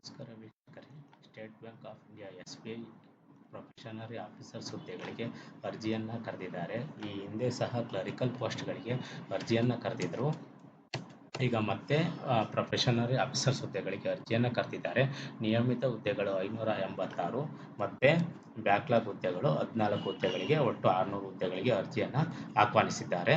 ನಮಸ್ಕಾರ ವೀಕ್ಷಕರೇ. State bank of India SBI ಪ್ರೊಫೆಷನರಿ officers ಹುದ್ದೆಗಳಿಗೆ ಅರ್ಜಿಯನ್ನು ಕರೆದಿದ್ದಾರೆ. ಈ ಹಿಂದೆ ಸಹ ಕ್ಲರಿಕಲ್ ಪೋಸ್ಟ್ಗಳಿಗೆ ಅರ್ಜಿಯನ್ನು ಕರೆದಿದ್ದರು. ಈಗ ಮತ್ತೆ ಪ್ರೊಫೆಷನರಿ ಆಫೀಸರ್ಸ್ ಹುದ್ದೆಗಳಿಗೆ ಅರ್ಜಿಯನ್ನು ಕರೆದಿದ್ದಾರೆ. ನಿಯಮಿತ ಹುದ್ದೆಗಳು 586 ಮತ್ತು ಬ್ಯಾಕ್ಲಾಗ್ ಹುದ್ದೆಗಳು 14 ಹುದ್ದೆಗಳಿಗೆ, ಒಟ್ಟು 600 ಹುದ್ದೆಗಳಿಗೆ ಅರ್ಜಿಯನ್ನು ಆಹ್ವಾನಿಸಿದ್ದಾರೆ.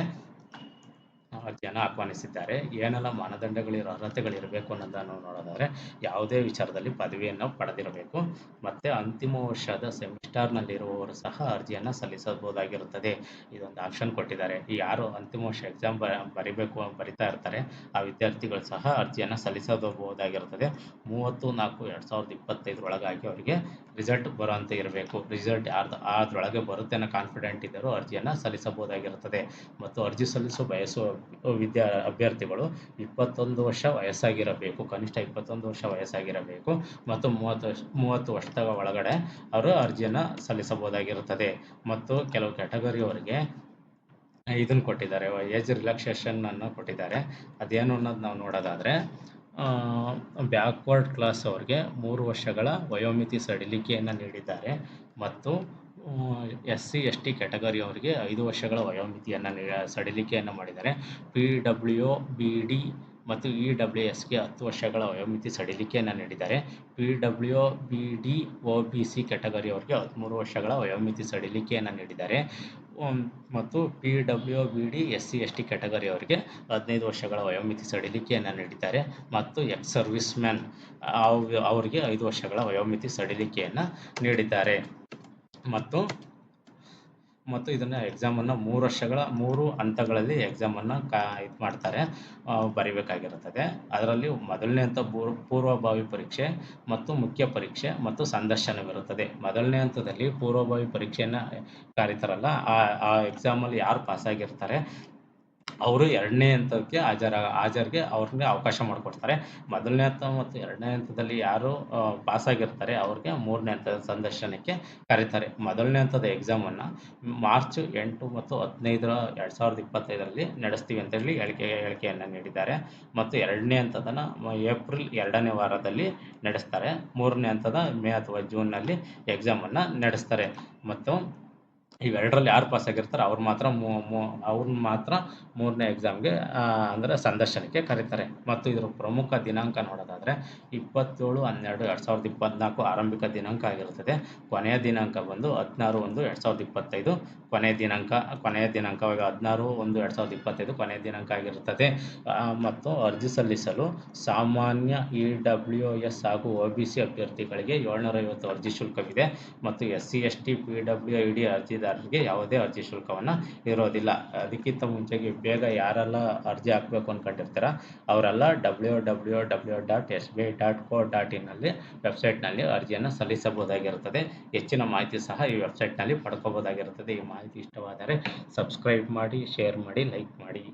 ಏನೆಲ್ಲ ಮಾನದಂಡಗಳಿರೋ ಅರ್ಹತೆಗಳಿರಬೇಕು ಅನ್ನೋದನ್ನು ನೋಡೋದಾದರೆ, ಯಾವುದೇ ವಿಚಾರದಲ್ಲಿ ಪದವಿಯನ್ನು ಪಡೆದಿರಬೇಕು ಮತ್ತು ಅಂತಿಮ ವರ್ಷದ ಸೆಮಿಸ್ಟರ್ನಲ್ಲಿರುವವರು ಸಹ ಅರ್ಜಿಯನ್ನು ಸಲ್ಲಿಸಬಹುದಾಗಿರುತ್ತದೆ. ಇದೊಂದು ಆಪ್ಷನ್ ಕೊಟ್ಟಿದ್ದಾರೆ. ಯಾರು ಅಂತಿಮ ವರ್ಷ ಎಕ್ಸಾಮ್ ಬರಿತಾ ಇರ್ತಾರೆ ಆ ವಿದ್ಯಾರ್ಥಿಗಳು ಸಹ ಅರ್ಜಿಯನ್ನು ಸಲ್ಲಿಸಬಹುದಾಗಿರುತ್ತದೆ. 30/4/2025 ಒಳಗಾಗಿ ಅವರಿಗೆ ರಿಸಲ್ಟ್ ಬರುವಂತೆ ಇರಬೇಕು. ರಿಸಲ್ಟ್ ಅದರೊಳಗೆ ಬರುತ್ತೆ ಅನ್ನೋ ಕಾನ್ಫಿಡೆಂಟ್ ಇದ್ದರೂ ಅರ್ಜಿಯನ್ನು ಸಲ್ಲಿಸಬಹುದಾಗಿರುತ್ತದೆ. ಮತ್ತು ಅರ್ಜಿ ಬಯಸುವ ಅಭ್ಯರ್ಥಿಗಳು 21 ವರ್ಷ ವಯಸ್ಸಾಗಿರಬೇಕು, ಕನಿಷ್ಠ 21 ವರ್ಷ ವಯಸ್ಸಾಗಿರಬೇಕು ಮತ್ತು 30 ವರ್ಷದ ಒಳಗಡೆ ಅವರು ಅರ್ಜಿಯನ್ನು ಸಲ್ಲಿಸಬಹುದಾಗಿರುತ್ತದೆ. ಮತ್ತು ಕೆಲವು ಕ್ಯಾಟಗರಿಯವರಿಗೆ ಇದನ್ನು ಕೊಟ್ಟಿದ್ದಾರೆ, ಏಜ್ ರಿಲ್ಯಾಕ್ಸೇಷನನ್ನು ಕೊಟ್ಟಿದ್ದಾರೆ. ಅದೇನು ಅನ್ನೋದು ನಾವು ನೋಡೋದಾದರೆ, ಬ್ಯಾಕ್ವರ್ಡ್ ಕ್ಲಾಸ್ ಅವ್ರಿಗೆ 3 ವರ್ಷಗಳ ವಯೋಮಿತಿ ಸಡಿಲಿಕೆಯನ್ನು ನೀಡಿದ್ದಾರೆ. ಮತ್ತು SC/ST ಕ್ಯಾಟಗರಿಯವರಿಗೆ 5 ವರ್ಷಗಳ ವಯೋಮಿತಿಯನ್ನು ಸಡಿಲಿಕೆಯನ್ನು ಮಾಡಿದ್ದಾರೆ. PWBD ಮತ್ತು EWSಗೆ 10 ವರ್ಷಗಳ ವಯೋಮಿತಿ ಸಡಿಲಿಕೆಯನ್ನು ನೀಡಿದ್ದಾರೆ. PWBD OBC ಕ್ಯಾಟಗರಿಯವರಿಗೆ 13 ವರ್ಷಗಳ ವಯೋಮಿತಿ ಸಡಿಲಿಕೆಯನ್ನು ನೀಡಿದ್ದಾರೆ. ಮತ್ತು PWBD SC/ST ಕ್ಯಾಟಗರಿಯವರಿಗೆ 15 ವರ್ಷಗಳ ವಯೋಮಿತಿ ಸಡಿಲಿಕೆಯನ್ನು ನೀಡಿದ್ದಾರೆ. ಮತ್ತು ಎಕ್ಸ್ ಸರ್ವಿಸ್ ಮ್ಯಾನ್ ಅವರಿಗೆ 5 ವರ್ಷಗಳ ವಯೋಮಿತಿ ಸಡಿಲಿಕೆಯನ್ನು ನೀಡಿದ್ದಾರೆ. ಮತ್ತು ಇದನ್ನು ಎಕ್ಸಾಮನ್ನು 3 ಹಂತಗಳಲ್ಲಿ ಎಕ್ಸಾಮನ್ನು ಇದು ಮಾಡ್ತಾರೆ, ಬರೀಬೇಕಾಗಿರುತ್ತದೆ. ಅದರಲ್ಲಿ ಮೊದಲನೇ ಹಂತ ಪೂರ್ವಭಾವಿ ಪರೀಕ್ಷೆ ಮತ್ತು ಮುಖ್ಯ ಪರೀಕ್ಷೆ ಮತ್ತು ಸಂದರ್ಶನವಿರುತ್ತದೆ. ಮೊದಲನೇ ಹಂತದಲ್ಲಿ ಪೂರ್ವಭಾವಿ ಪರೀಕ್ಷೆಯನ್ನು ಕರೀತಾರಲ್ಲ, ಆ ಎಕ್ಸಾಮಲ್ಲಿ ಯಾರು ಪಾಸಾಗಿರ್ತಾರೆ ಅವರು 2ನೇ ಹಂತಕ್ಕೆ ಹಾಜರಿಗೆ ಅವ್ರಿಗೆ ಅವಕಾಶ ಮಾಡಿಕೊಡ್ತಾರೆ. ಮೊದಲನೇ ಹಂತ ಮತ್ತು 2ನೇ ಹಂತದಲ್ಲಿ ಯಾರು ಪಾಸಾಗಿರ್ತಾರೆ ಅವ್ರಿಗೆ 3ನೇ ಹಂತದ ಸಂದರ್ಶನಕ್ಕೆ ಕರೀತಾರೆ. ಮೊದಲನೇ ಹಂತದ ಎಕ್ಸಾಮನ್ನು ಮಾರ್ಚ್ 8 ಮತ್ತು 15 2025ರಲ್ಲಿ ನಡೆಸ್ತೀವಿ ಅಂತೇಳಿ ಹೇಳಿಕೆಯನ್ನು ನೀಡಿದ್ದಾರೆ. ಮತ್ತು 2ನೇ ಹಂತದನ್ನು ಏಪ್ರಿಲ್ 2ನೇ ವಾರದಲ್ಲಿ ನಡೆಸ್ತಾರೆ. 3ನೇ ಹಂತದ ಮೇ ಅಥವಾ ಜೂನ್ನಲ್ಲಿ ಎಕ್ಸಾಮನ್ನು ನಡೆಸ್ತಾರೆ. ಮತ್ತು ಇವೆರಡರಲ್ಲಿ ಯಾರು ಪಾಸಾಗಿರ್ತಾರೆ ಅವ್ರನ್ನ ಮಾತ್ರ 3ನೇ ಎಕ್ಸಾಮ್ಗೆ ಅಂದರೆ ಸಂದರ್ಶನಕ್ಕೆ ಕರೀತಾರೆ. ಮತ್ತು ಇದರ ಪ್ರಮುಖ ದಿನಾಂಕ ನೋಡೋದಾದರೆ 27/12/2024 ಆರಂಭಿಕ ದಿನಾಂಕ ಆಗಿರುತ್ತದೆ. ಕೊನೆಯ ದಿನಾಂಕ ಬಂದು 16/1/2025 ಕೊನೆಯ ದಿನಾಂಕವಾಗಿ 16/1/2025 ಕೊನೆಯ ದಿನಾಂಕ ಆಗಿರುತ್ತದೆ. ಮತ್ತು ಅರ್ಜಿ ಸಲ್ಲಿಸಲು ಸಾಮಾನ್ಯ EWS ಹಾಗೂ OBC ಅಭ್ಯರ್ಥಿಗಳಿಗೆ 750 ಅರ್ಜಿ ಶುಲ್ಕವಿದೆ. ಮತ್ತು SC/ST PWD ಅರ್ಜಿದಾರರಿಗೆ ಯಾವುದೇ ಅರ್ಜಿ ಶುಲ್ಕವನ್ನು ಇರೋದಿಲ್ಲ. ಅದಕ್ಕಿಂತ ಮುಂಚೆಗೆ ಬೇಗ ಯಾರೆಲ್ಲ ಅರ್ಜಿ ಹಾಕಬೇಕು ಅಂದ್ಕೊಂಡಿರ್ತೀರ ಅವರೆಲ್ಲ www.sbi.co.in ವೆಬ್ಸೈಟ್ನಲ್ಲಿ ಅರ್ಜಿಯನ್ನು ಸಲ್ಲಿಸಬಹುದಾಗಿರುತ್ತದೆ. ಹೆಚ್ಚಿನ ಮಾಹಿತಿ ಸಹ ಈ ವೆಬ್ಸೈಟ್ನಲ್ಲಿ ಪಡ್ಕೋಬಹುದಾಗಿರುತ್ತದೆ. ಈ ಮಾಹಿತಿ ಇಷ್ಟವಾದರೆ ಸಬ್ಸ್ಕ್ರೈಬ್ ಮಾಡಿ, ಶೇರ್ ಮಾಡಿ, ಲೈಕ್ ಮಾಡಿ.